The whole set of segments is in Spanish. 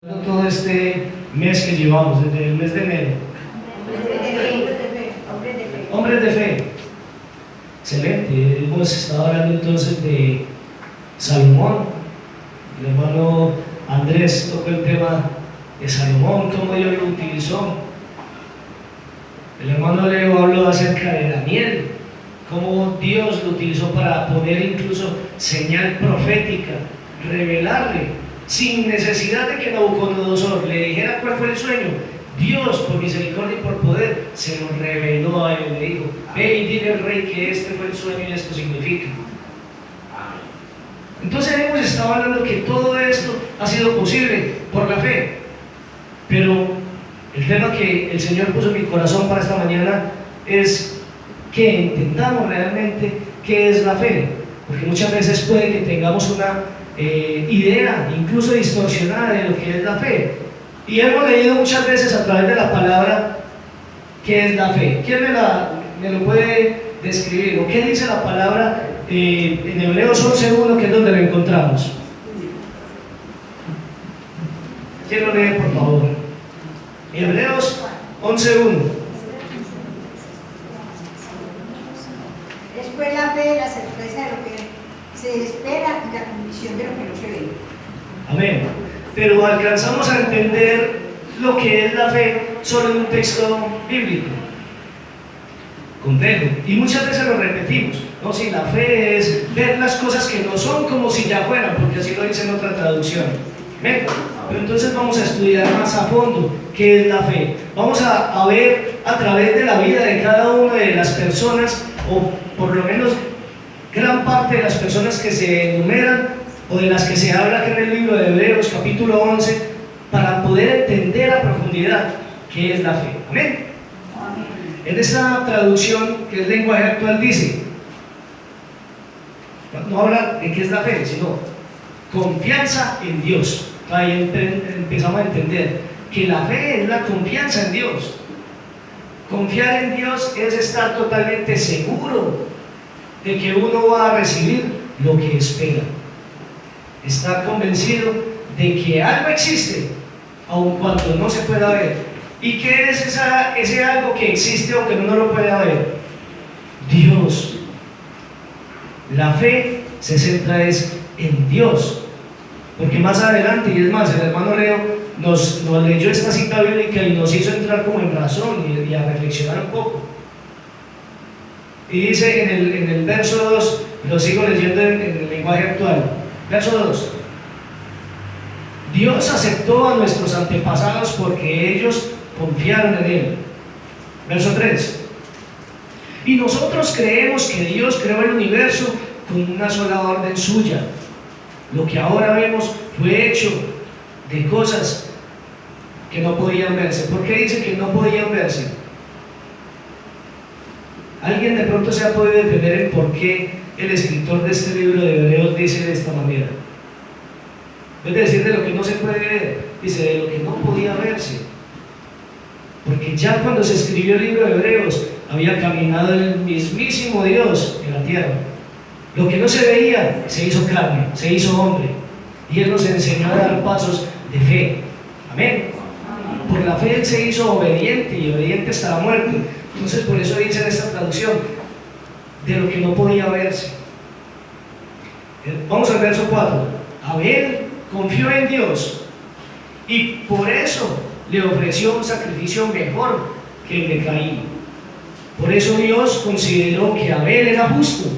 Todo este mes que llevamos, desde el mes de enero. Hombres de fe. Excelente. Hemos estado hablando entonces de Salomón. El hermano Andrés tocó el tema de Salomón, cómo Dios lo utilizó. El hermano Leo habló acerca de Daniel, cómo Dios lo utilizó para poner incluso señal profética, revelarle, sin necesidad de que Nabucodonosor le dijera cuál fue el sueño. Dios, por misericordia y por poder, se lo reveló a él. Le dijo: ve y dile al rey que este fue el sueño y esto significa. Entonces hemos estado hablando que todo esto ha sido posible por la fe. Pero el tema que el Señor puso en mi corazón para esta mañana es que entendamos realmente qué es la fe. Porque muchas veces puede que tengamos una idea incluso distorsionada de lo que es la fe, y hemos leído muchas veces a través de la palabra qué es la fe. ¿Quién me lo puede describir? ¿O qué dice la palabra en Hebreos 11:1, que es donde lo encontramos? ¿Quién lo lee, por favor? Hebreos 11:1. Después la fe, la certeza de lo que se espera y la convicción de lo que no se ve. Amén. Pero alcanzamos a entender lo que es la fe solo en un texto bíblico complejo, y muchas veces lo repetimos, ¿no? Si la fe es ver las cosas que no son como si ya fueran, porque así lo dice en otra traducción. Amén. Pero entonces vamos a estudiar más a fondo qué es la fe. Vamos a ver a través de la vida de cada una de las personas, o por lo menos gran parte de las personas que se enumeran o de las que se habla aquí en el libro de Hebreos capítulo 11, para poder entender a profundidad qué es la fe. Amén. En esta traducción, que es lenguaje actual, dice, no habla de qué es la fe, sino confianza en Dios. Ahí empezamos a entender que la fe es la confianza en Dios. Confiar en Dios es estar totalmente seguro de que uno va a recibir lo que espera. Estar convencido de que algo existe, aun cuando no se pueda ver. ¿Y qué es ese algo que existe aunque uno no lo pueda ver? Dios. La fe se centra en Dios. Porque más adelante, y es más, el hermano Leo nos leyó esta cita bíblica y nos hizo entrar como en razón y a reflexionar un poco. Y dice en el verso 2, lo sigo leyendo en el lenguaje actual, verso 2: Dios aceptó a nuestros antepasados porque ellos confiaron en Él. Verso 3: y nosotros creemos que Dios creó el universo con una sola orden suya. Lo que ahora vemos fue hecho de cosas que no podían verse. ¿Por qué dice que no podían verse? ¿Alguien de pronto se ha podido detener en por qué el escritor de este libro de Hebreos dice de esta manera? Es decir, de lo que no se puede ver, dice de lo que no podía verse. Porque ya cuando se escribió el libro de Hebreos, había caminado el mismísimo Dios en la tierra. Lo que no se veía se hizo carne, se hizo hombre, y Él nos enseñó a dar pasos de fe. Amén. Por la fe Él se hizo obediente, y obediente hasta la muerte. Entonces por eso dice en esta traducción, de lo que no podía verse. Vamos al verso 4. Abel confió en Dios y por eso le ofreció un sacrificio mejor que el de Caín. Por eso Dios consideró que Abel era justo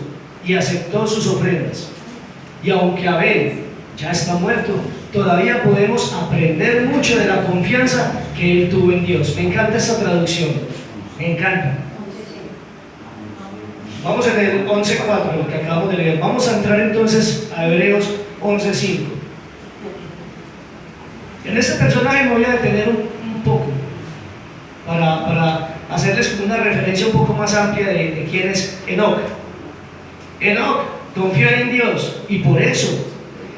y aceptó sus ofrendas. Y aunque Abel ya está muerto, todavía podemos aprender mucho de la confianza que él tuvo en Dios. Me encanta esta traducción, me encanta. Vamos en el 11:4, lo que acabamos de leer. Vamos a entrar entonces a Hebreos 11:5. En este personaje me voy a detener un poco para hacerles como una referencia un poco más amplia de quién es Enoc. Enoc confió en Dios y por eso,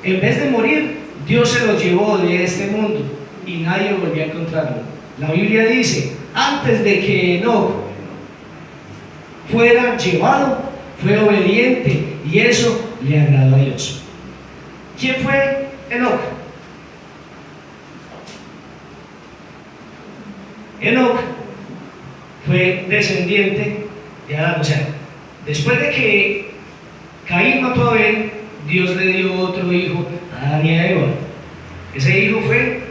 en vez de morir, Dios se lo llevó de este mundo y nadie volvió a encontrarlo. La Biblia dice, antes de que Enoc fuera llevado, fue obediente y eso le agradó a Dios. ¿Quién fue Enoc? Enoc fue descendiente de Adán. O sea, después de que Caín mató a Abel, Dios le dio otro hijo a Adán y a Eva. Ese hijo fue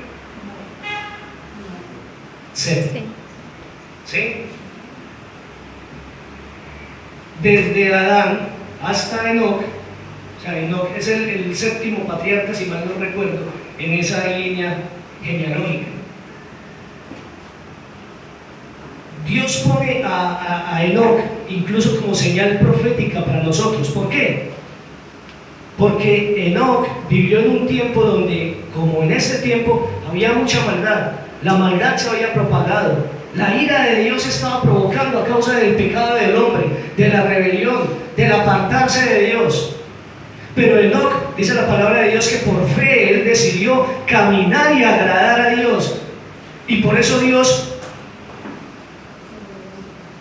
Set. Sí. ¿Sí? Desde Adán hasta Enoc, o sea, Enoc es el séptimo patriarca, si mal no recuerdo, en esa línea genealógica. Dios pone a Enoc incluso como señal profética para nosotros. ¿Por qué? Porque Enoc vivió en un tiempo donde, como en este tiempo, había mucha maldad. La maldad se había propagado. La ira de Dios estaba provocando a causa del pecado del hombre, de la rebelión, del apartarse de Dios. Pero Enoc, dice la palabra de Dios, que por fe él decidió caminar y agradar a Dios. Y por eso Dios,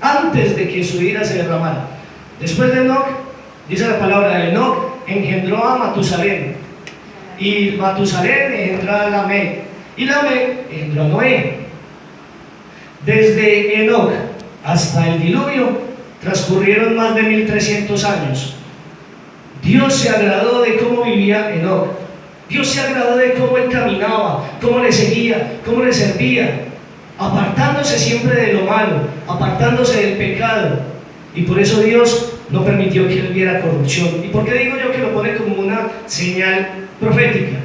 antes de que su ira se derramara, después de Enoc, dice la palabra de Enoc, engendró a Matusalén. Y Matusalén engendró a Lamec. Y Lamec engendró a Noé. Desde Enoc hasta el diluvio transcurrieron más de 1300 años. Dios se agradó de cómo vivía Enoc. Dios se agradó de cómo él caminaba, cómo le seguía, cómo le servía, apartándose siempre de lo malo, apartándose del pecado. Y por eso Dios no permitió que él viera corrupción. ¿Y por qué digo yo que lo pone como una señal profética?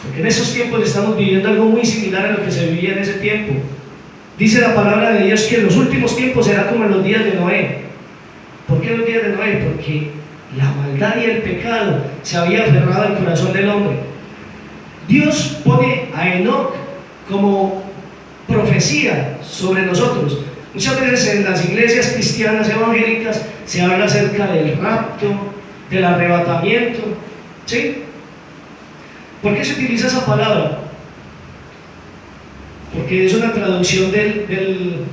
Porque en esos tiempos estamos viviendo algo muy similar a lo que se vivía en ese tiempo. Dice la palabra de Dios que en los últimos tiempos será como en los días de Noé. ¿Por qué los días de Noé? Porque la maldad y el pecado se había aferrado al corazón del hombre. Dios pone a Enoc como profecía sobre nosotros. Muchas veces en las iglesias cristianas evangélicas se habla acerca del rapto, del arrebatamiento. ¿Sí? ¿Por qué se utiliza esa palabra? Porque es una traducción del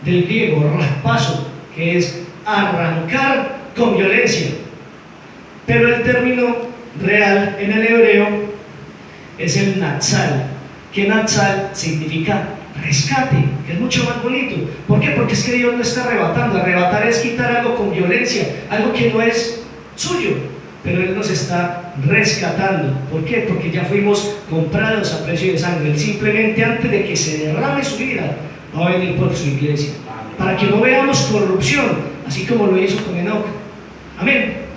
griego, raspazo, que es arrancar con violencia. Pero el término real en el hebreo es el natsal, que natsal significa rescate, que es mucho más bonito. ¿Por qué? Porque es que Dios no está arrebatando. Arrebatar es quitar algo con violencia, algo que no es suyo, pero Él nos está rescatando. ¿Por qué? Porque ya fuimos comprados a precio de sangre. Él simplemente, antes de que se derrame su vida, va a venir por su iglesia, para que no veamos corrupción, así como lo hizo con Enoc. Amén.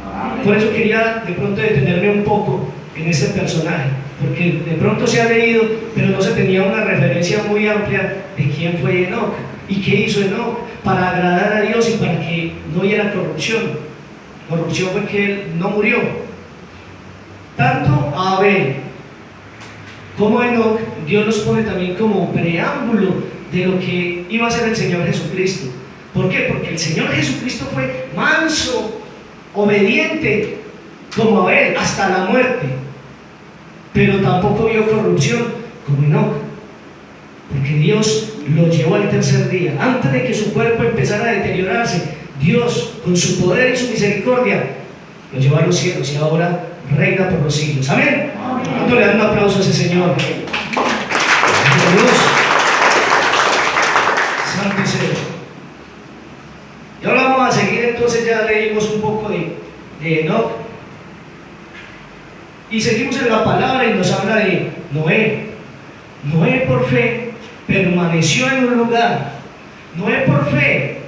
Por eso quería de pronto detenerme un poco en este personaje, porque de pronto se ha leído, pero no se tenía una referencia muy amplia de quién fue Enoc y qué hizo Enoc para agradar a Dios y para que no hubiera corrupción. Corrupción fue que él no murió. Tanto a Abel como a Enoc, Dios los pone también como preámbulo de lo que iba a ser el Señor Jesucristo. ¿Por qué? Porque el Señor Jesucristo fue manso, obediente como Abel hasta la muerte, pero tampoco vio corrupción como Enoc, porque Dios lo llevó al tercer día. Antes de que su cuerpo empezara a deteriorarse, Dios, con su poder y su misericordia, lo llevó a los cielos y ahora reina por los siglos. Amén. ¿Cuánto le dan un aplauso a ese Señor? Dios, santo y serio. Y ahora vamos a seguir, entonces ya leímos un poco de Enoc. Y seguimos en la palabra y nos habla de Noé. Noé por fe permaneció en un lugar. Noé por fe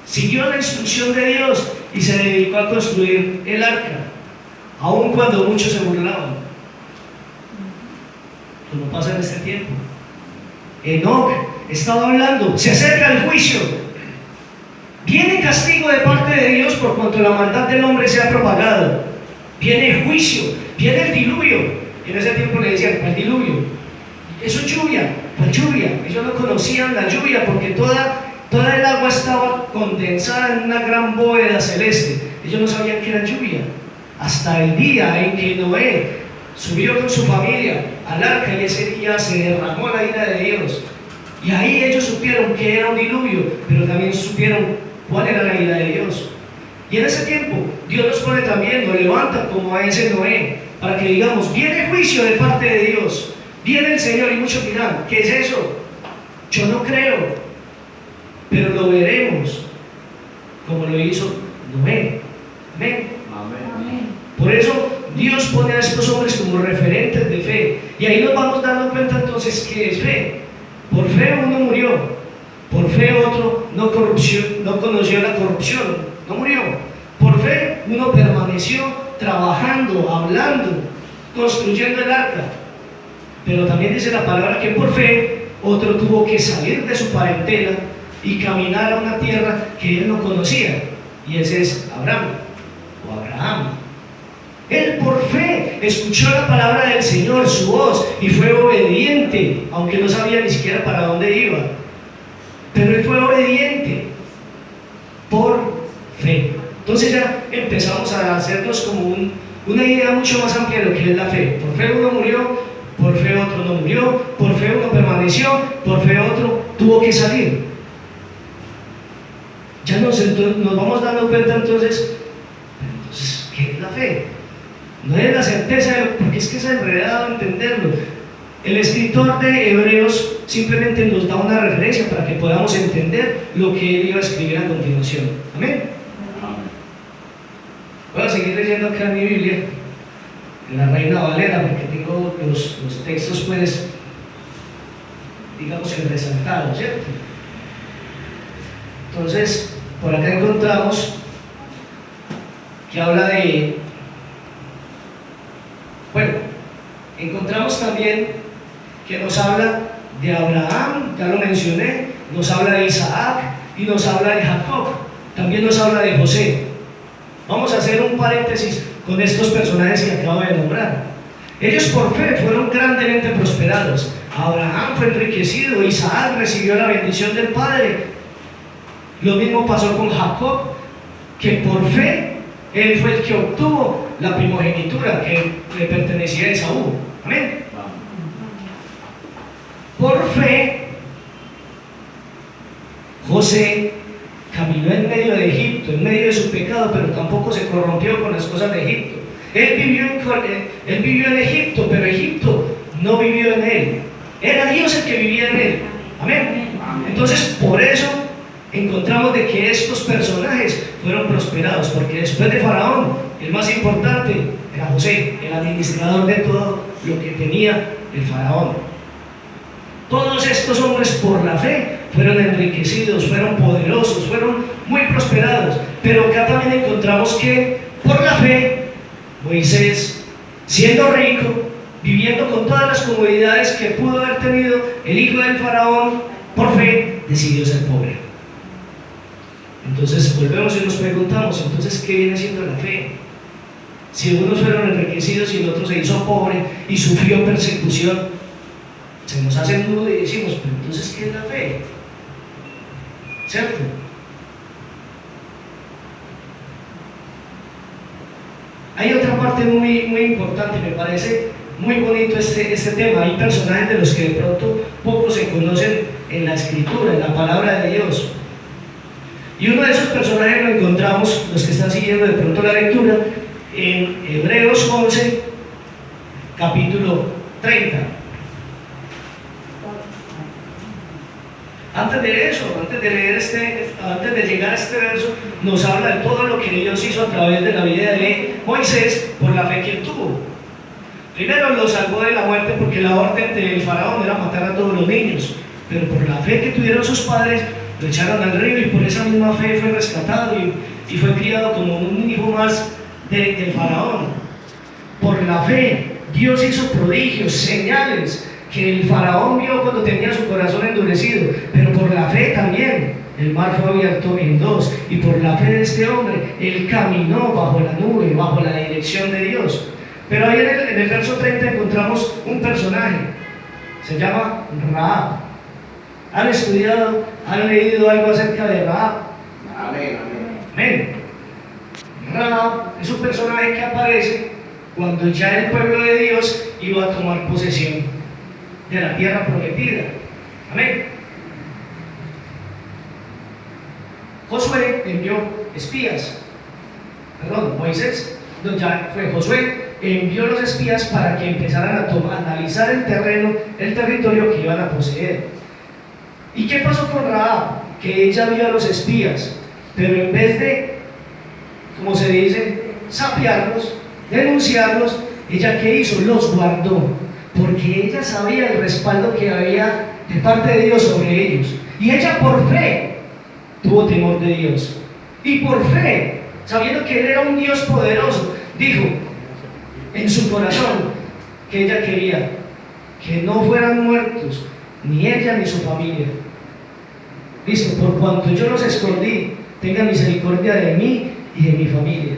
siguió la instrucción de Dios y se dedicó a construir el arca, aun cuando muchos se burlaban, como pasa en este tiempo. Enoc estaba hablando, se acerca el juicio, viene castigo de parte de Dios por cuanto la maldad del hombre se ha propagado, viene juicio, viene el diluvio. Y en ese tiempo le decían, ¿cuál diluvio? Eso es lluvia. ¿Cuál lluvia? Ellos no conocían la lluvia porque toda el agua estaba condensada en una gran bóveda celeste. Ellos no sabían que era lluvia. Hasta el día en que Noé subió con su familia al arca y ese día se derramó la ira de Dios. Y ahí ellos supieron que era un diluvio, pero también supieron cuál era la ira de Dios. Y en ese tiempo Dios nos pone también, nos levanta como a ese Noé, para que digamos, viene juicio de parte de Dios, viene el Señor. Y muchos dirán, ¿qué es eso? Yo no creo. pero lo veremos como lo hizo Noé. Amén. Amén. Por eso Dios pone a estos hombres como referentes de fe. Y ahí nos vamos dando cuenta entonces que es fe. Por fe uno murió, por fe otro no conoció la corrupción, no murió. Por fe uno permaneció trabajando, hablando, construyendo el arca. Pero también dice la palabra que por fe otro tuvo que salir de su parentela y caminar a una tierra que él no conocía. Y ese es Abraham o Abraham. Él por fe escuchó la palabra del Señor, su voz, y fue obediente, aunque no sabía ni siquiera para dónde iba. Pero él fue obediente por fe. Entonces ya empezamos a hacernos como una idea mucho más amplia de lo que es la fe. Por fe uno murió, por fe otro no murió, por fe uno permaneció, por fe otro tuvo que salir. Ya nos vamos dando cuenta entonces, ¿qué es la fe? No es la certeza, porque es que es enredado entenderlo. El escritor de Hebreos simplemente nos da una referencia para que podamos entender lo que él iba a escribir a continuación. Amén. Voy a seguir leyendo acá en mi Biblia, en la Reina Valera, porque tengo los textos, pues, digamos, en resaltado, ¿cierto? Entonces, por acá encontramos que habla de, bueno, encontramos también que nos habla de Abraham, ya lo mencioné, nos habla de Isaac y nos habla de Jacob, también nos habla de José. Vamos a hacer un paréntesis con estos personajes que acabo de nombrar. Ellos por fe fueron grandemente prosperados. Abraham fue enriquecido, Isaac recibió la bendición del Padre. Lo mismo pasó con Jacob, que por fe él fue el que obtuvo la primogenitura que le pertenecía a Esaú. Amén. Por fe, José caminó en medio de Egipto, en medio de su pecado, pero tampoco se corrompió con las cosas de Egipto. Él vivió en Egipto, pero Egipto no vivió en él. Era Dios el que vivía en él. Amén. Entonces, por eso encontramos de que estos personajes fueron prosperados, porque después de Faraón, el más importante era José, el administrador de todo lo que tenía el Faraón. Todos estos hombres por la fe fueron enriquecidos, fueron poderosos, fueron muy prosperados. Pero acá también encontramos que por la fe, Moisés, siendo rico, viviendo con todas las comodidades que pudo haber tenido el hijo del faraón, por fe decidió ser pobre. Entonces volvemos y nos preguntamos, entonces, ¿qué viene siendo la fe? Si unos fueron enriquecidos y el otro se hizo pobre y sufrió persecución, se nos hace un nudo y decimos, pero entonces, ¿qué es la fe? ¿Cierto? Hay otra parte muy importante, me parece muy bonito este tema. Hay personajes de los que de pronto poco se conocen en la Escritura, en la palabra de Dios. Y uno de esos personajes lo encontramos, los que están siguiendo de pronto la lectura, en Hebreos 11, capítulo 30. Antes de eso, antes de llegar a este verso, nos habla de todo lo que Dios hizo a través de la vida de Moisés por la fe que él tuvo. Primero lo salvó de la muerte porque la orden del faraón era matar a todos los niños, pero por la fe que tuvieron sus padres, lo echaron al río y por esa misma fe fue rescatado y fue criado como un hijo más del faraón. Por la fe, Dios hizo prodigios, señales, que el faraón vio cuando tenía su corazón endurecido, pero por la fe también el mar fue abierto en dos, y por la fe de este hombre él caminó bajo la nube, bajo la dirección de Dios. Pero ahí en el verso 30 encontramos un personaje, se llama Rahab. ¿Han estudiado, han leído algo acerca de Rahab? Amén. Amén. Rahab es un personaje que aparece cuando ya el pueblo de Dios iba a tomar posesión de la tierra prometida. Amén. Moisés, no, ya fue Josué, envió los espías para que empezaran a analizar el terreno, el territorio que iban a poseer. ¿Y qué pasó con Rahab? que ella vio a los espías, pero en vez de, como se dice, sapearlos, denunciarlos, ella ¿qué hizo? Los guardó, porque ella sabía el respaldo que había de parte de Dios sobre ellos. Y ella por fe tuvo temor de Dios. Y por fe, sabiendo que Él era un Dios poderoso, dijo en su corazón que ella quería que no fueran muertos, ni ella ni su familia. Listo, por cuanto yo los escondí, tengan misericordia de mí y de mi familia.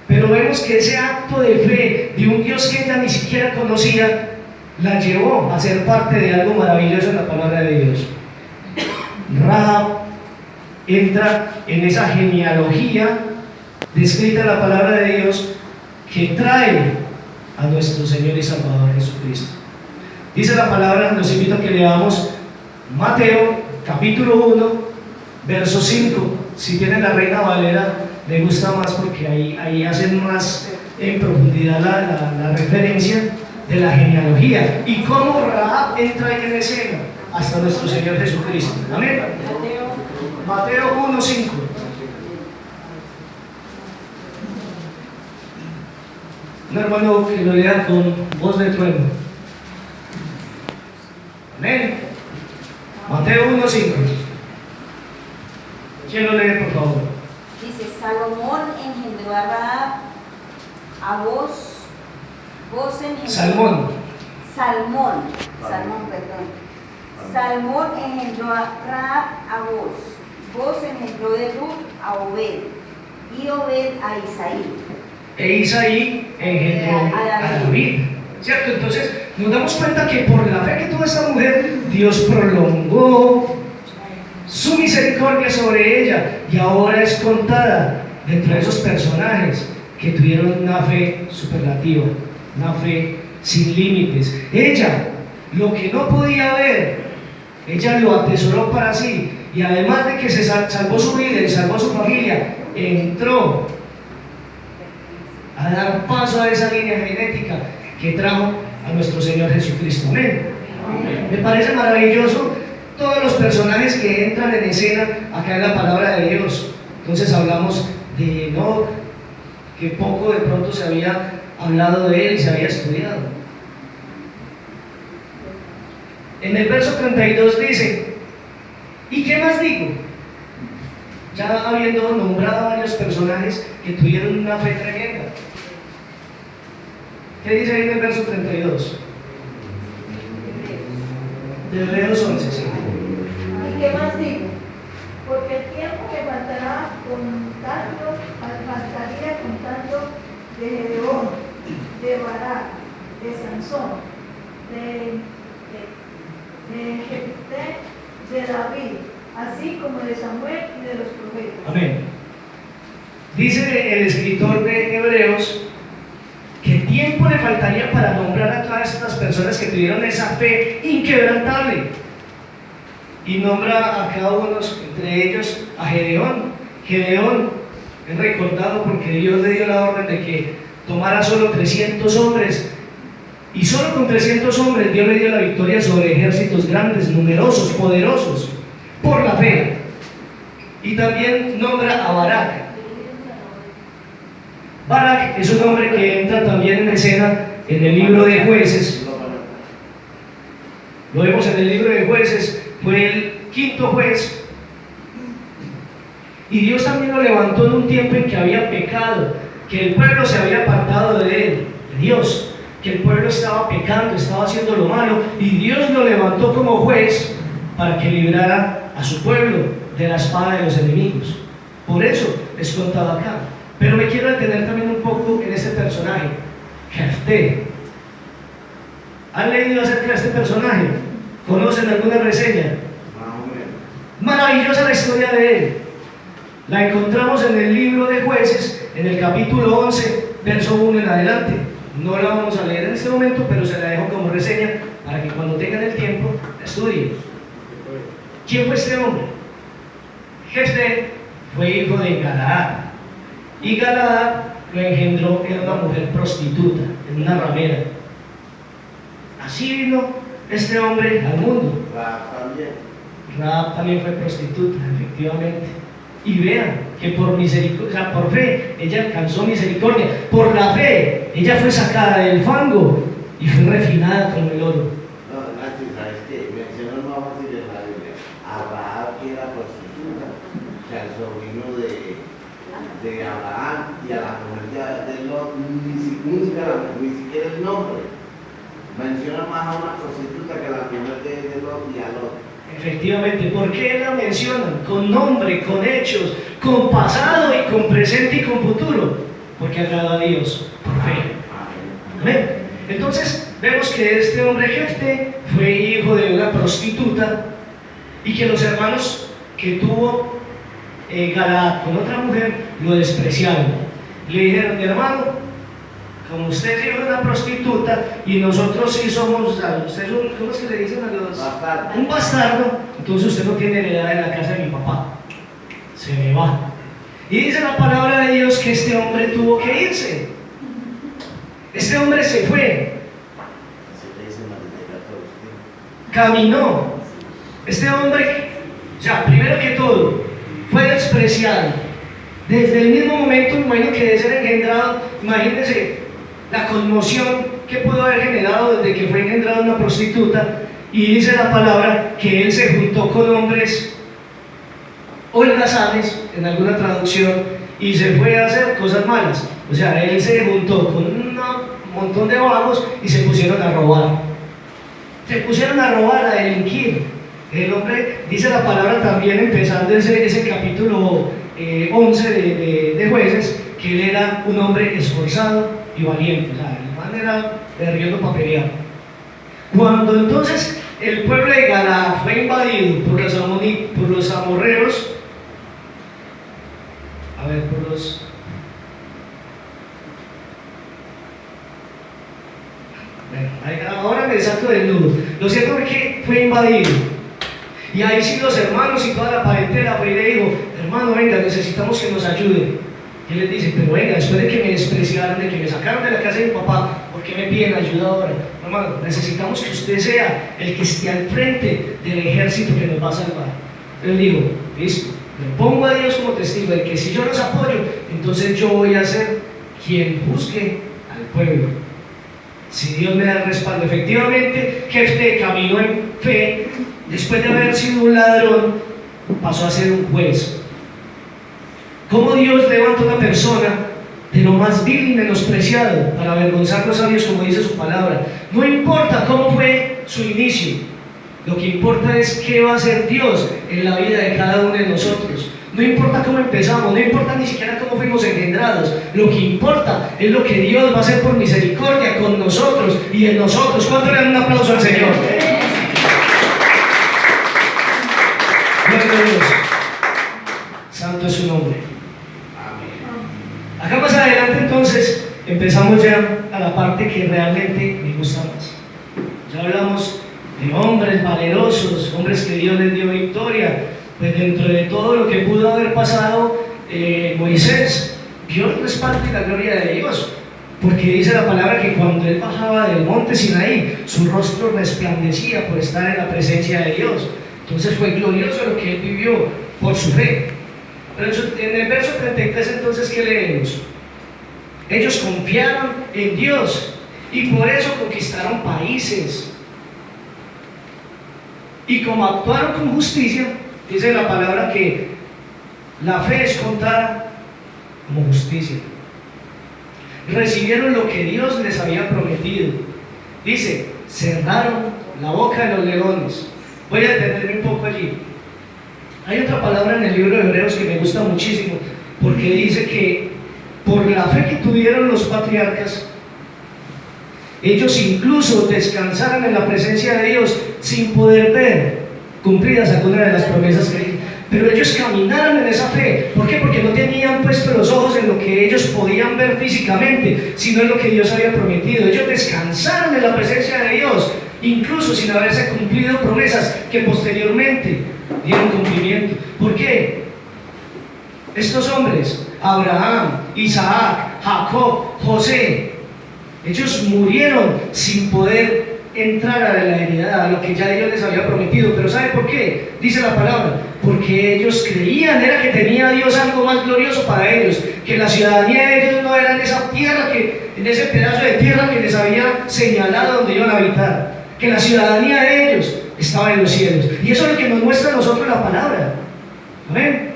Pero vemos que ese acto de fe de un Dios que ella ni siquiera conocía, la llevó a ser parte de algo maravilloso en la palabra de Dios. Rahab entra en esa genealogía descrita en la palabra de Dios que trae a nuestro Señor y Salvador Jesucristo. Dice la palabra, los invito a que leamos Mateo capítulo 1, verso 5. Si tienen la Reina Valera, me gusta más porque ahí hacen más en profundidad la referencia de la genealogía y cómo Rahab entra ahí en escena hasta nuestro Señor Jesucristo. Amén. Mateo 1, 5. Un hermano que lo lea con voz de trueno. Amén. Mateo 1, 5. ¿Quién lo lee, por favor? Dice, Salomón engendró a Rahab, a vos engendró... Salmón engendró a Rahab, a vos engendró de Ruth a Obed, y Obed a Isaí. E Isaí engendró a David. ¿Cierto? Entonces nos damos cuenta que por la fe que tuvo esta mujer, Dios prolongó su misericordia sobre ella y ahora es contada dentro de esos personajes que tuvieron una fe superlativa, una fe sin límites. Ella, lo que no podía ver, ella lo atesoró para sí, y además de que se salvó su vida y salvó su familia, entró a dar paso a esa línea genética que trajo a nuestro Señor Jesucristo. Amén. Me parece maravilloso todos los personajes que entran en escena acá en la palabra de Dios. Entonces hablamos de Enoc, que poco de pronto se había hablado de él y se había estudiado. En el verso 32 dice, ¿y qué más digo? Ya habiendo nombrado a varios personajes que tuvieron una fe tremenda. ¿Qué dice ahí en el verso 32? De Hebreos 11, sí. ¿Y qué más digo? Porque el tiempo que faltaría contando de Gedeón, de Barak, de Sansón, de Jefté, de David, así como de Samuel y de los profetas. Amén. Dice el escritor de Hebreos que tiempo le faltaría para nombrar a todas estas personas que tuvieron esa fe inquebrantable. Y nombra a cada uno, entre ellos a Gedeón. Gedeón es recordado porque Dios le dio la orden de que tomara solo 300 hombres. Y solo con 300 hombres Dios le dio la victoria sobre ejércitos grandes, numerosos, poderosos, por la fe. Y también nombra a Barak. Barak es un hombre que entra también en escena en el libro de Jueces. Lo vemos en el libro de Jueces, fue el quinto juez. Y Dios también lo levantó en un tiempo en que había pecado, que el pueblo se había apartado de él, de Dios, que el pueblo estaba pecando, estaba haciendo lo malo, y Dios lo levantó como juez para que librara a su pueblo de la espada de los enemigos. Por eso es contado acá. Pero me quiero detener también un poco en este personaje, Jefté. ¿Han leído acerca de este personaje? ¿Conocen alguna reseña? Maravillosa la historia de él. La encontramos en el libro de Jueces, en el capítulo 11, verso 1 en adelante. No la vamos a leer en este momento, pero se la dejo como reseña para que cuando tengan el tiempo la estudien. ¿Quién fue este hombre? Jefté fue hijo de Galaad. Y Galaad lo engendró en una mujer prostituta, en una ramera. Así vino este hombre al mundo. Rahab también fue prostituta, efectivamente. Y vean que por misericordia, o sea, por fe, ella alcanzó misericordia. Por la fe, ella fue sacada del fango y fue refinada como el oro. No, Nachi, ¿sabes qué? Mencionó más fácil en la Biblia. A Rahab, que era prostituta, que al sobrino de Abraham y a la mujer de Lot, ni siquiera el nombre. Menciona más a una prostituta que a la mujer de Lot y a Lot. Efectivamente, ¿por qué la mencionan? Con nombre, con hechos, con pasado y con presente y con futuro. Porque agrada a Dios, por fe. Amén. Entonces, vemos que este hombre Jefté fue hijo de una prostituta y que los hermanos que tuvo Galaad con otra mujer lo despreciaron. Le dijeron: mi hermano, como usted es hijo de una prostituta y nosotros sí somos, usted es un, ¿cómo es que le dicen a los? Bastardo. Un bastardo, entonces usted no tiene heredad en la casa de mi papá. Se me va. Y dice la palabra de Dios que este hombre tuvo que irse. Este hombre se fue, caminó. Este hombre, ya, primero que todo, fue despreciado. Desde el mismo momento, imagino que de ser engendrado, imagínense la conmoción que pudo haber generado desde que fue engendrado una prostituta. Y dice la palabra que él se juntó con hombres holgazanes, en alguna traducción, y se fue a hacer cosas malas. O sea, él se juntó con un montón de vagos y se pusieron a robar. Se pusieron a robar, a delinquir. El hombre, dice la palabra también, empezando ese capítulo 11 de Jueces, que él era un hombre esforzado y valiente. O sea, el man era berriondo para pelear. Cuando entonces el pueblo de Galaad fue invadido por los amorreos, ahora me saco del nudo. Lo cierto es que fue invadido. Y ahí sí los hermanos y toda la parentela fue y le dijo: hermano, venga, necesitamos que nos ayude. Y él les dice: pero venga, después de que me despreciaron, de que me sacaron de la casa de mi papá, ¿por qué me piden ayuda ahora? Hermano, necesitamos que usted sea el que esté al frente del ejército que nos va a salvar. Él dijo: listo, me pongo a Dios como testigo de que si yo los apoyo, entonces yo voy a ser quien juzgue al pueblo. Si Dios me da el respaldo. Efectivamente, Jefté caminó en fe. Después de haber sido un ladrón, pasó a ser un juez. ¿Cómo Dios levanta a una persona de lo más vil y menospreciado para avergonzar a los sabios, como dice su palabra? No importa cómo fue su inicio, lo que importa es qué va a hacer Dios en la vida de cada uno de nosotros. No importa cómo empezamos, no importa ni siquiera cómo fuimos engendrados. Lo que importa es lo que Dios va a hacer por misericordia con nosotros y en nosotros. ¿Cuánto le dan un aplauso al Señor? Gloria a Dios. Santo es su nombre. Acá más adelante entonces empezamos ya a la parte que realmente me gusta más. Ya hablamos de hombres valerosos, hombres que Dios les dio victoria. Pues dentro de todo lo que pudo haber pasado, Moisés vio el respaldo y la gloria de Dios, porque dice la palabra que cuando él bajaba del monte Sinaí, su rostro resplandecía por estar en la presencia de Dios. Entonces fue glorioso lo que él vivió por su fe. Pero en el verso 33 entonces, ¿qué leemos? Ellos confiaron en Dios y por eso conquistaron países. Y como actuaron con justicia, dice la palabra que la fe es contada como justicia. Recibieron lo que Dios les había prometido. Dice: cerraron la boca de los leones. Voy a detenerme un poco allí. Hay otra palabra en el libro de Hebreos que me gusta muchísimo, porque dice que por la fe que tuvieron los patriarcas, ellos incluso descansaron en la presencia de Dios sin poder ver cumplidas algunas de las promesas que hizo. Pero ellos caminaron en esa fe. ¿Por qué? Porque no tenían puesto los ojos en lo que ellos podían ver físicamente, sino en lo que Dios había prometido. Ellos descansaron en la presencia de Dios, incluso sin haberse cumplido promesas que posteriormente dieron cumplimiento. ¿Por qué? Estos hombres, Abraham, Isaac, Jacob, José, ellos murieron sin poder entraran en la heredad, a lo que ya Dios les había prometido. Pero ¿sabe por qué? Dice la palabra, porque ellos creían era que tenía Dios algo más glorioso para ellos, que la ciudadanía de ellos no era en esa tierra, en ese pedazo de tierra que les había señalado donde iban a habitar, que la ciudadanía de ellos estaba en los cielos. Y eso es lo que nos muestra a nosotros la palabra. Amén.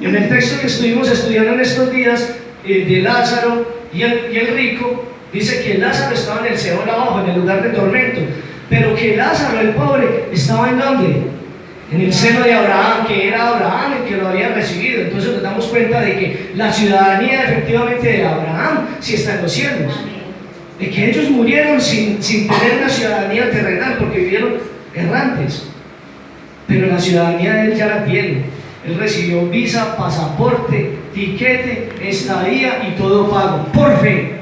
En el texto que estuvimos estudiando en estos días, de Lázaro y el rico, dice que Lázaro estaba en el Seol abajo, en el lugar de tormento, pero que Lázaro, el pobre, estaba ¿en dónde? En el seno de Abraham, que era Abraham el que lo había recibido. Entonces nos damos cuenta de que la ciudadanía efectivamente de Abraham sí está en los cielos, de que ellos murieron sin tener una ciudadanía terrenal porque vivieron errantes, pero la ciudadanía de él ya la tiene. Él recibió visa, pasaporte, tiquete, estadía y todo pago, por fe.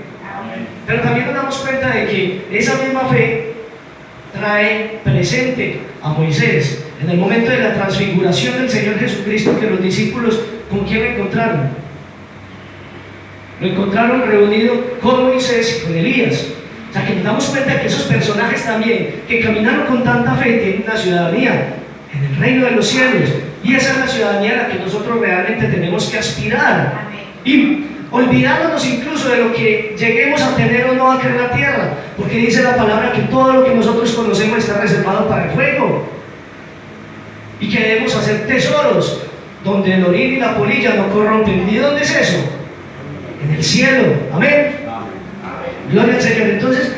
Pero también nos damos cuenta de que esa misma fe trae presente a Moisés. En el momento de la transfiguración del Señor Jesucristo, que los discípulos, ¿con quién lo encontraron? Lo encontraron reunido con Moisés y con Elías. O sea que nos damos cuenta que esos personajes también, que caminaron con tanta fe, tienen una ciudadanía en el reino de los cielos. Y esa es la ciudadanía a la que nosotros realmente tenemos que aspirar. Y olvidándonos incluso de lo que lleguemos a tener o no acá en la tierra, porque dice la palabra que todo lo que nosotros conocemos está reservado para el fuego, y que debemos hacer tesoros donde el orín y la polilla no corrompen. ¿Y dónde es eso? En el cielo. Amén. Gloria al Señor. Entonces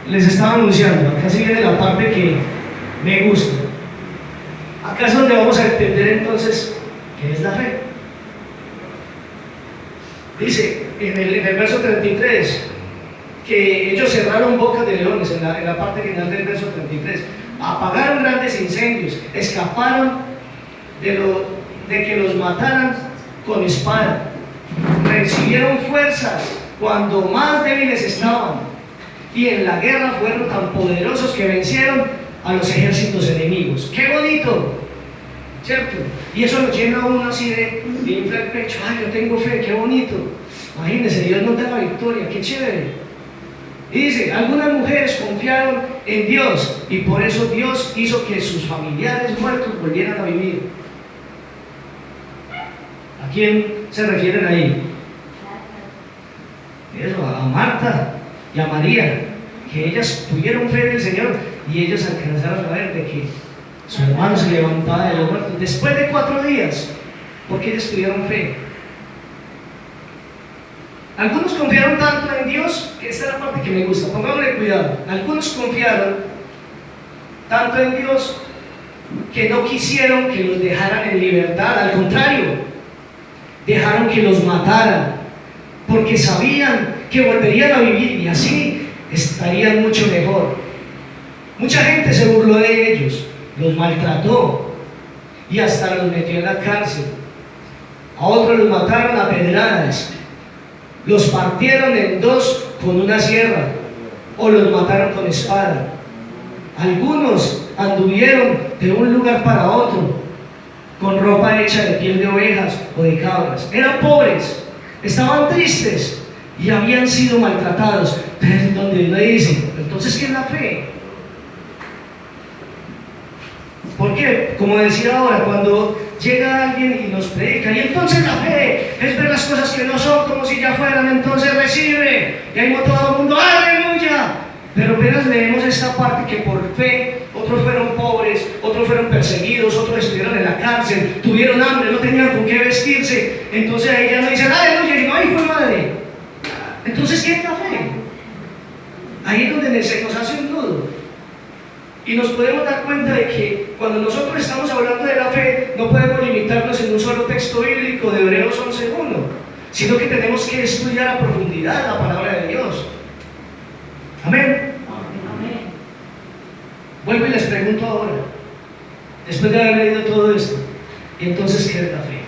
les estaba anunciando, acá sí viene la parte que me gusta. Acá es donde vamos a entender entonces qué es la fe. Dice en el verso 33 que ellos cerraron bocas de leones, en la parte final del verso 33, apagaron grandes incendios, escaparon de que los mataran con espada, recibieron fuerzas cuando más débiles estaban, y en la guerra fueron tan poderosos que vencieron a los ejércitos enemigos. ¡Qué bonito! ¿Cierto? Y eso lo llena a uno así de infla el pecho. ¡Ay, yo tengo fe! ¡Qué bonito! Imagínense, Dios nos da la victoria, ¡qué chévere! Y dice, algunas mujeres confiaron en Dios y por eso Dios hizo que sus familiares muertos volvieran a vivir. ¿A quién se refieren ahí? Eso, a Marta y a María, que ellas tuvieron fe en el Señor y ellas alcanzaron a ver de que su hermano se levantaba de los muertos después de 4 días, porque ellas tuvieron fe. Algunos confiaron tanto en Dios, que esta es la parte que me gusta, pongámosle cuidado. Algunos confiaron tanto en Dios que no quisieron que los dejaran en libertad, al contrario, dejaron que los mataran, porque sabían que volverían a vivir y así estarían mucho mejor. Mucha gente se burló de ellos, los maltrató y hasta los metió en la cárcel. A otros los mataron a pedradas, los partieron en 2 con una sierra o los mataron con espada. Algunos anduvieron de un lugar para otro con ropa hecha de piel de ovejas o de cabras. Eran pobres, estaban tristes y habían sido maltratados. Entonces, donde uno dice, entonces, ¿qué es la fe? Porque, como decía ahora, cuando llega alguien y nos predica, y entonces la fe es ver las cosas que no son como si ya fueran, entonces recibe, y ahí todo el mundo, ¡aleluya! Pero apenas leemos esta parte que por fe, otros fueron pobres, otros fueron perseguidos, otros estuvieron en la cárcel, tuvieron hambre, no tenían con qué vestirse, entonces ahí ya no dicen, ¡aleluya! Y no, ¡ay, fue madre! Entonces, ¿qué es la fe? Ahí es donde se nos hace un nudo. Y nos podemos dar cuenta de que cuando nosotros estamos hablando de la fe, no podemos limitarnos en un solo texto bíblico de Hebreos 11:1, sino que tenemos que estudiar a profundidad la palabra de Dios. Amén. Amén. Vuelvo y les pregunto ahora, después de haber leído todo esto, ¿y entonces qué es la fe?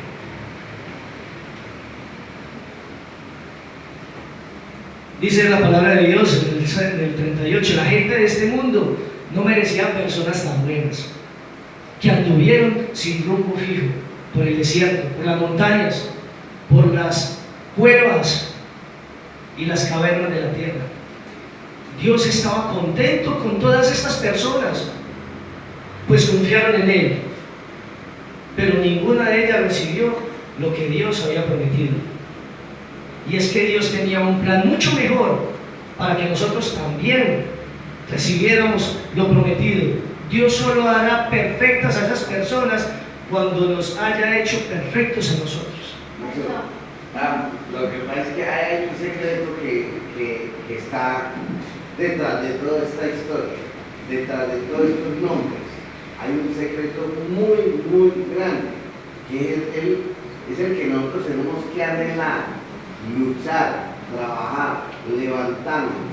Dice la palabra de Dios en el 38, la gente de este mundo no merecían personas tan buenas, que anduvieron sin rumbo fijo, por el desierto, por las montañas, por las cuevas y las cavernas de la tierra. Dios estaba contento con todas estas personas, pues confiaron en Él, pero ninguna de ellas recibió lo que Dios había prometido. Y es que Dios tenía un plan mucho mejor para que nosotros también recibiéramos lo prometido. Dios solo hará perfectas a esas personas cuando nos haya hecho perfectos a nosotros. Lo que pasa es que hay un secreto que está detrás de toda esta historia, detrás de todos estos nombres. Hay un secreto muy, muy grande, que es el que nosotros tenemos que anhelar, luchar, trabajar, levantarnos,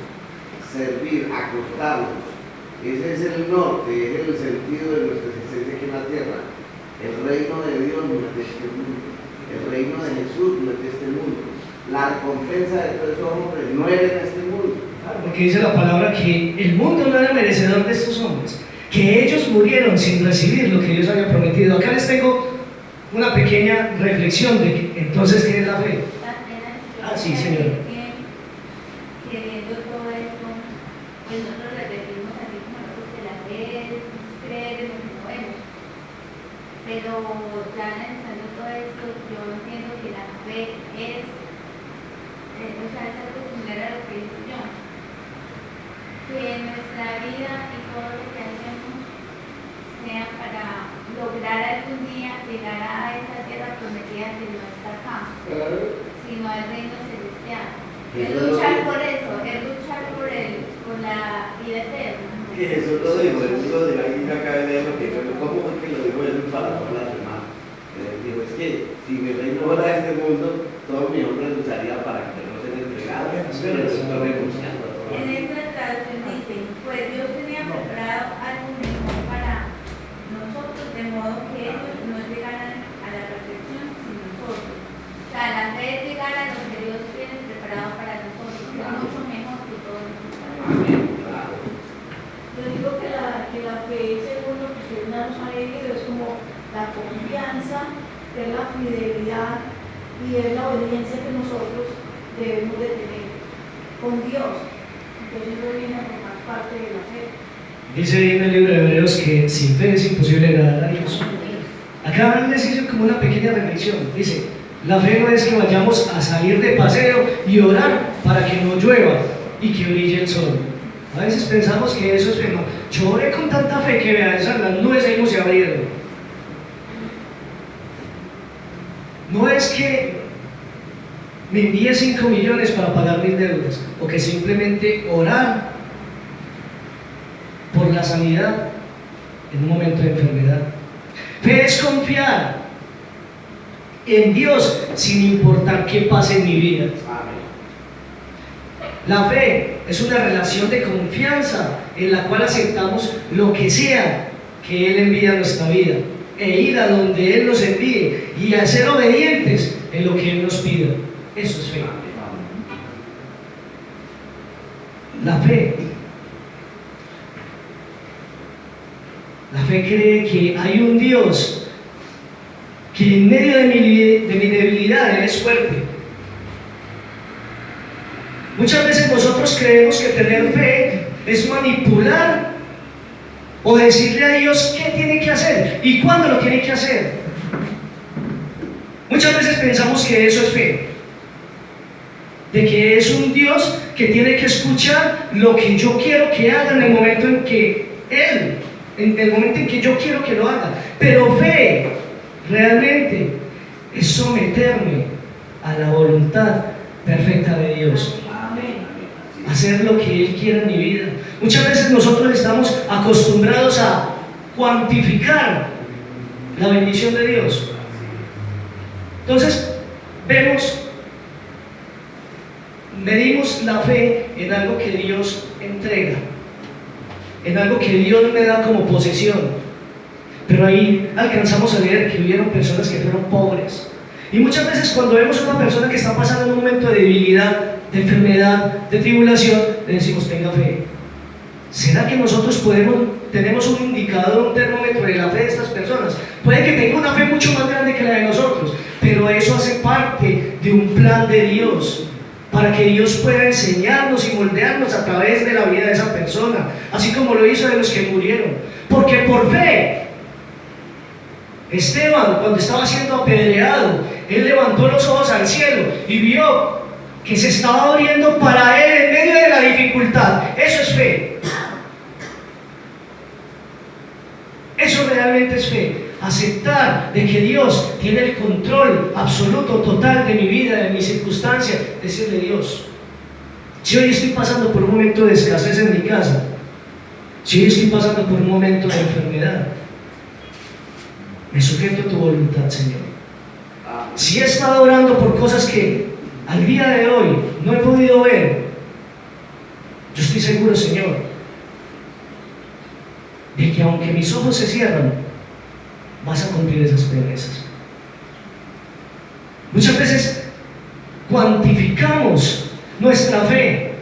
servir, acostarnos. Ese es el norte, ese es el sentido de nuestra existencia aquí en la tierra. El reino de Dios no es de este mundo, el reino de Jesús no es de este mundo. La recompensa de todos esos hombres no era en este mundo. Porque dice la palabra que el mundo no era merecedor de estos hombres, que ellos murieron sin recibir lo que Dios había prometido. Acá les tengo una pequeña reflexión de que, entonces, ¿qué es la fe? Sí, señor. Que viendo todo esto, pues nosotros repetimos así como nosotros que la fe es creer en lo que no vemos. Pero ya analizando todo esto, yo entiendo que la fe es algo similar a lo que dice John. Que en nuestra vida y todo lo que hacemos sea para lograr algún día llegar a esa tierra prometida que no está acá, sino al reino celestial. Es luchar por eso, es luchar por la vida eterna. Que Jesús lo dijo, aquí me acaba de leer lo que ¿cómo es que lo dijo Jesús para hablar de más? Dijo, es que si mi reino fuera de este mundo, todos mis hombres lucharían para que no sean entregados, pero lo estoy renunciando. En esta traducción dice, pues Dios tenía preparado algo mejor para nosotros, de modo que ellos no llegaran a la perfección sin nosotros. O sea, la fe es llegar a lo que Dios tiene preparado para nosotros, que es mucho mejor que todo lo que Amén, claro. Yo digo que la fe, según lo que ustedes nos han leído, es como la confianza, es la fidelidad y es la obediencia que nosotros debemos de tener con Dios. Entonces eso viene a formar parte de la fe. Dice ahí en el libro de Hebreos que sin fe es imposible agradar a Dios. Acá les hice como una pequeña reflexión. Dice, la fe no es que vayamos a salir de paseo y orar para que no llueva y que brille el sol. A veces pensamos que eso es fe. No, yo oré con tanta fe que vean, las nubes ahí no se abrieron. No es que me envíe 5 millones para pagar mis deudas, o que simplemente orar por la sanidad en un momento de enfermedad. Fe es confiar en Dios sin importar qué pase en mi vida. Amén. La fe es una relación de confianza en la cual aceptamos lo que sea que Él envía a nuestra vida e ir a donde Él nos envíe y a ser obedientes en lo que Él nos pida. Eso es fe. La fe cree que hay un Dios que en medio de mi debilidad Él es fuerte. Muchas veces nosotros creemos que tener fe es manipular o decirle a Dios qué tiene que hacer y cuándo lo tiene que hacer. Muchas veces pensamos que eso es fe, de que es un Dios que tiene que escuchar lo que yo quiero que haga en el momento en que Él, en el momento en que yo quiero que lo haga. Pero fe realmente es someterme a la voluntad perfecta de Dios, hacer lo que Él quiere en mi vida. Muchas veces nosotros estamos acostumbrados a cuantificar la bendición de Dios. Entonces medimos la fe en algo que Dios entrega, en algo que Dios me da como posesión. Pero ahí alcanzamos a ver que hubieron personas que fueron pobres. Y muchas veces cuando vemos a una persona que está pasando en un momento de debilidad, de enfermedad, de tribulación, le decimos, tenga fe. ¿Será que nosotros tenemos un indicador, un termómetro de la fe de estas personas? Puede que tenga una fe mucho más grande que la de nosotros, pero eso hace parte de un plan de Dios, para que Dios pueda enseñarnos y moldearnos a través de la vida de esa persona, así como lo hizo de los que murieron. Porque por fe, Esteban, cuando estaba siendo apedreado, él levantó los ojos al cielo y vio que se estaba abriendo para él en medio de la dificultad. Eso es fe. Eso realmente es fe. Aceptar de que Dios tiene el control absoluto, total de mi vida, de mis circunstancias. Decirle: Dios, si hoy estoy pasando por un momento de escasez en mi casa, si hoy estoy pasando por un momento de enfermedad, me sujeto a tu voluntad, Señor. Si he estado orando por cosas que al día de hoy no he podido ver, yo estoy seguro, Señor, de que aunque mis ojos se cierran, vas a cumplir esas promesas. Muchas veces cuantificamos nuestra fe,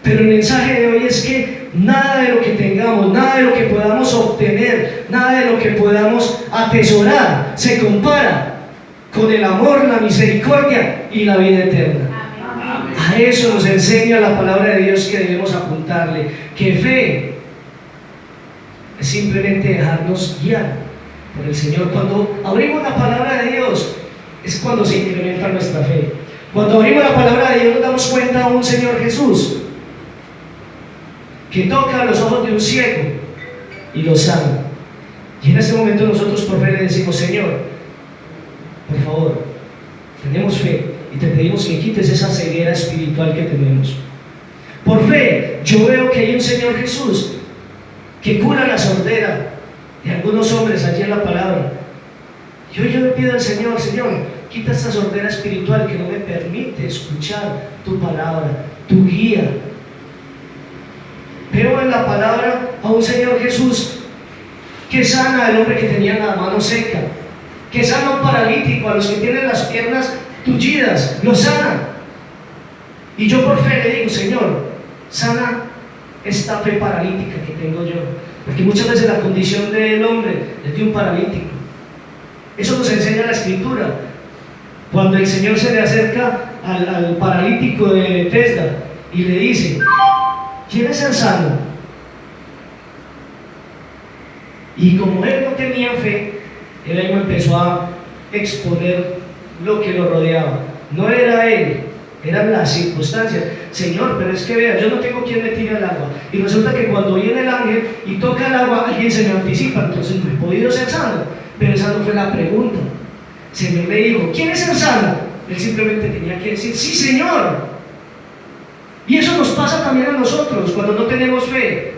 pero el mensaje de hoy es que nada de lo que tengamos, nada de lo que podamos obtener, nada de lo que podamos atesorar se compara con el amor, la misericordia y la vida eterna. Amén. A eso nos enseña la palabra de Dios, que debemos apuntarle, que fe es simplemente dejarnos guiar por el Señor. Cuando abrimos la palabra de Dios es cuando se incrementa nuestra fe. Cuando abrimos la palabra de Dios nos damos cuenta de un Señor Jesús que toca los ojos de un ciego y lo sana. Y en este momento nosotros por fe le decimos: Señor, por favor, tenemos fe y te pedimos que quites esa ceguera espiritual que tenemos. Por fe yo veo que hay un Señor Jesús que cura la sordera de algunos hombres allí en la palabra. Y hoy yo le pido al Señor: Señor, quita esta sordera espiritual que no me permite escuchar tu palabra, tu guía. Veo en la palabra a un Señor Jesús que sana al hombre que tenía la mano seca, que sana a un paralítico, a los que tienen las piernas tullidas, lo sana. Y yo por fe le digo: Señor, sana esta fe paralítica que tengo yo, porque muchas veces la condición del hombre es de un paralítico. Eso nos enseña la Escritura. Cuando el Señor se le acerca al paralítico de Bethesda y le dice: ¿quién es el sano? Y como él no tenía fe, él ahí empezó a exponer lo que lo rodeaba. No era él, eran las circunstancias. Señor, pero es que vea, yo no tengo quien me tire al agua. Y resulta que cuando viene el ángel y toca el agua, alguien se me anticipa, entonces no he podido ser sano. Pero esa no fue la pregunta. El Señor le dijo: ¿quién es el sano? Él simplemente tenía que decir: sí, Señor. Y eso nos pasa también a nosotros cuando no tenemos fe,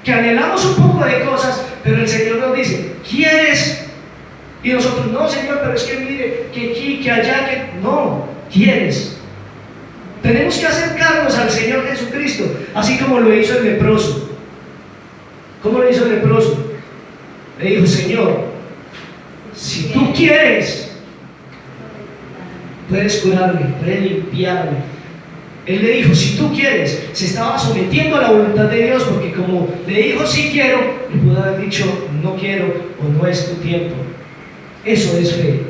que anhelamos un poco de cosas, pero el Señor nos dice: ¿quieres? Y nosotros: no, Señor, pero es que mire, que aquí, que allá, que no, ¿quieres? Tenemos que acercarnos al Señor Jesucristo, así como lo hizo el leproso. ¿Cómo lo hizo el leproso? Le dijo: Señor, si tú quieres, puedes curarme, puedes limpiarme. Él le dijo: si tú quieres. Se estaba sometiendo a la voluntad de Dios, porque como le dijo sí quiero, le pudo haber dicho no quiero o no es tu tiempo. Eso es fe.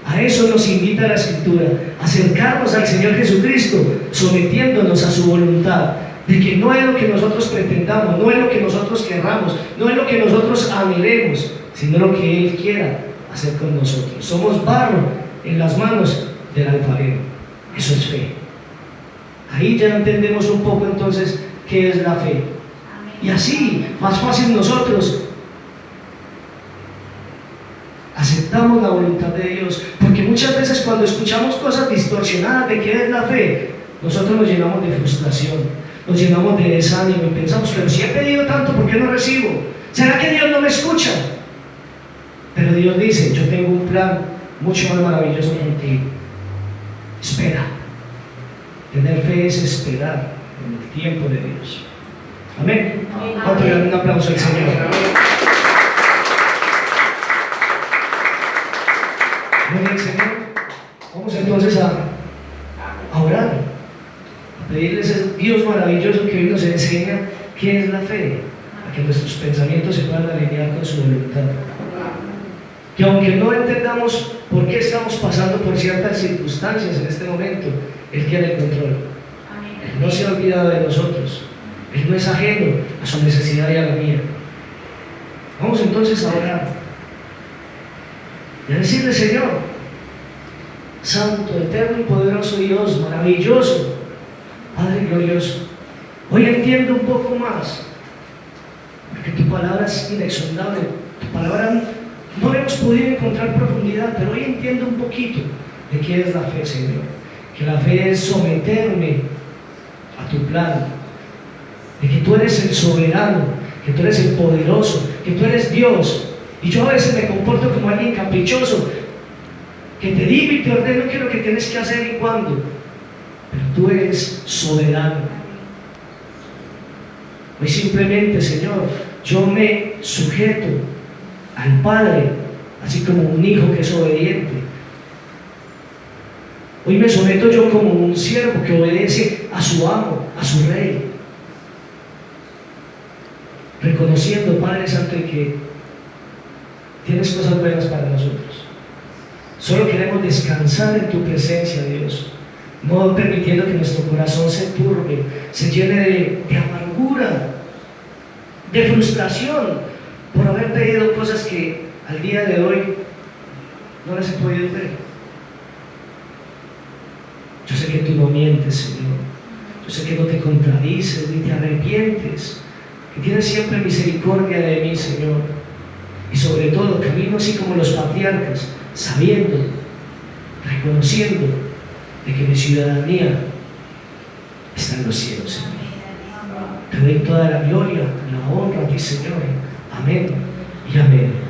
A eso nos invita la Escritura, acercarnos al Señor Jesucristo, sometiéndonos a su voluntad, de que no es lo que nosotros pretendamos, no es lo que nosotros querramos, no es lo que nosotros anhelemos, sino lo que Él quiera hacer con nosotros. Somos barro en las manos del alfarero. Eso es fe. Ahí ya entendemos un poco entonces qué es la fe. Amén. Y así, más fácil nosotros aceptamos la voluntad de Dios, porque muchas veces cuando escuchamos cosas distorsionadas de qué es la fe, nosotros nos llenamos de frustración, nos llenamos de desánimo y pensamos: pero si he pedido tanto, ¿por qué no recibo? ¿Será que Dios no me escucha? Pero Dios dice: yo tengo un plan mucho más maravilloso contigo. Espera. Tener fe es esperar en el tiempo de Dios. Amén. Vamos a darle un aplauso al Señor. Muy bien, Señor. Vamos entonces a orar, a pedirles a Dios maravilloso que hoy nos enseña qué es la fe, a que nuestros pensamientos se puedan alinear con su voluntad. que aunque no entendamos por qué estamos pasando por ciertas circunstancias en este momento, Él tiene el control. Él no se ha olvidado de nosotros. Él no es ajeno a su necesidad y a la mía. Vamos entonces a orar y a decirle: Señor, Santo, eterno y poderoso Dios, maravilloso, Padre glorioso, hoy entiendo un poco más, porque tu palabra es inexondable. Tu palabra no hemos podido encontrar profundidad, pero hoy entiendo un poquito de qué es la fe, Señor. Que la fe es someterme a tu plan, de que tú eres el soberano, que tú eres el poderoso, que tú eres Dios. Y yo a veces me comporto como alguien caprichoso, que te digo y te ordeno qué es lo que tienes que hacer y cuándo, pero tú eres soberano. Hoy simplemente, Señor, yo me sujeto al Padre, así como un hijo que es obediente. Hoy me someto yo como un siervo que obedece a su amo, a su rey, reconociendo, Padre Santo, que tienes cosas buenas para nosotros. Solo queremos descansar en tu presencia, Dios, no permitiendo que nuestro corazón se turbe, se llene de amargura, de frustración por haber pedido cosas que al día de hoy no las he podido ver. Yo sé que tú no mientes, Señor. Yo sé que no te contradices ni te arrepientes, que tienes siempre misericordia de mí, Señor. Y sobre todo, camino así como los patriarcas, sabiendo, reconociendo de que mi ciudadanía está en los cielos, Señor. Te doy toda la gloria, la honra a ti, Señor. Amén y amén.